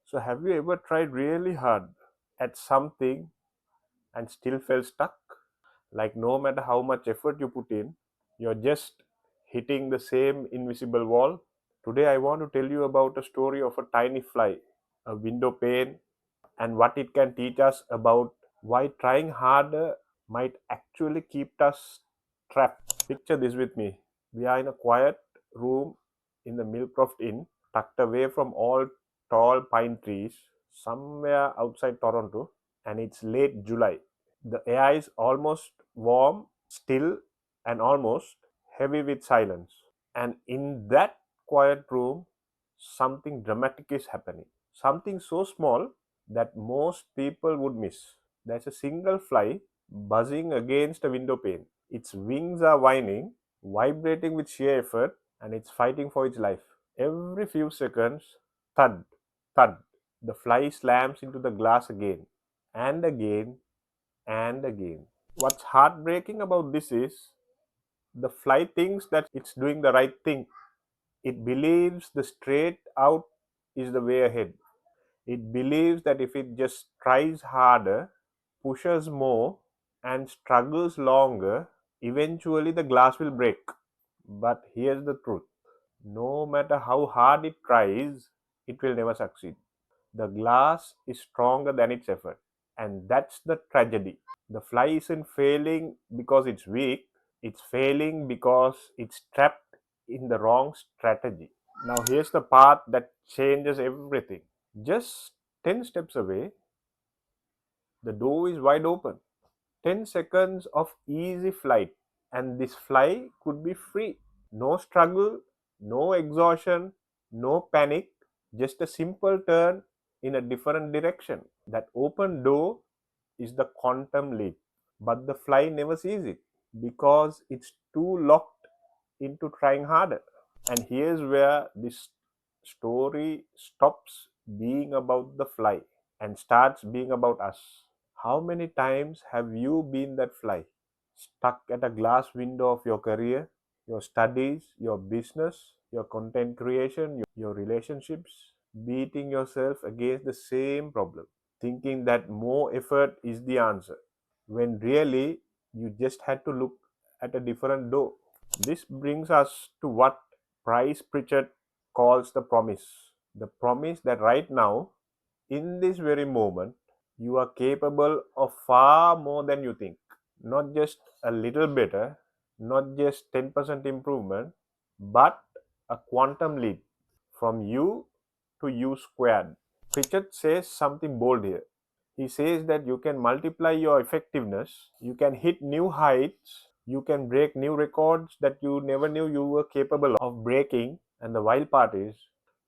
So, have you ever tried really hard at something and still felt stuck? Like, no matter how much effort you put in, you're just hitting the same invisible wall? Today, I want to tell you about a story of a tiny fly, a window pane, and what it can teach us about why trying harder might actually keep us trapped. Picture this with me. We are in a quiet room in the Millcroft Inn, tucked away from all tall pine trees, somewhere outside Toronto, and it's late July. The air is almost warm, still, and almost heavy with silence. And in that quiet room, something dramatic is happening. Something so small that most people would miss. There's a single fly buzzing against a window pane. Its wings are whining, vibrating with sheer effort, and it's fighting for its life. Every few seconds, thud, thud, the fly slams into the glass again and again and again. What's heartbreaking about this is the fly thinks that it's doing the right thing. It believes the straight out is the way ahead. It believes that if it just tries harder, pushes more, and struggles longer, eventually the glass will break. But here's the truth: no matter how hard it tries, it will never succeed. The glass is stronger than its effort. And that's the tragedy. The fly isn't failing because it's weak, it's failing because it's trapped in the wrong strategy. Now, here's the part that changes everything. Just 10 steps away, the door is wide open. 10 seconds of easy flight, and this fly could be free. No struggle, no exhaustion, no panic, just a simple turn in a different direction. That open door is the quantum leap. But the fly never sees it because it's too locked into trying harder. And here's where this story stops being about the fly and starts being about us. How many times have you been that fly? Stuck at a glass window of your career, your studies, your business, your content creation, your relationships, beating yourself against the same problem, thinking that more effort is the answer, when really you just had to look at a different door. This brings us to what Price Pritchett calls the promise. The promise that right now, in this very moment, you are capable of far more than you think. Not just a little better, not just 10% improvement, but a quantum leap from you to you squared. Pritchett says something bold here. He says that you can multiply your effectiveness, you can hit new heights, you can break new records that you never knew you were capable of breaking. And the wild part is,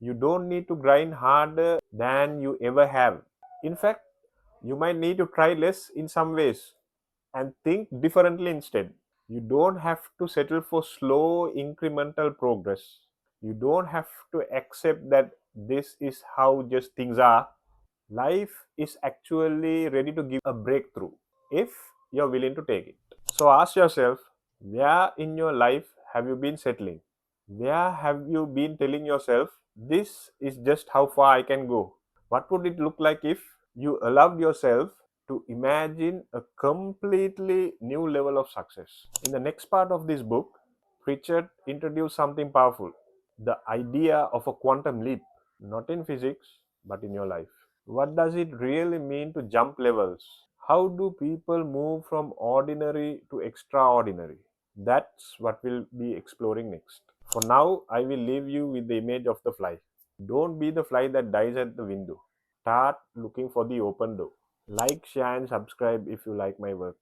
you don't need to grind harder than you ever have. In fact, you might need to try less in some ways and think differently instead. You don't have to settle for slow incremental progress. You don't have to accept that this is how just things are. Life is actually ready to give a breakthrough if you're willing to take it. So ask yourself, where in your life have you been settling? Where have you been telling yourself, this is just how far I can go? What would it look like if you allowed yourself to imagine a completely new level of success? In the next part of this book, Pritchard introduced something powerful: the idea of a quantum leap, not in physics, but in your life. What does it really mean to jump levels? How do people move from ordinary to extraordinary? That's what we'll be exploring next. For now, I will leave you with the image of the fly. Don't be the fly that dies at the window. Start looking for the open door. Like, share, and subscribe if you like my work.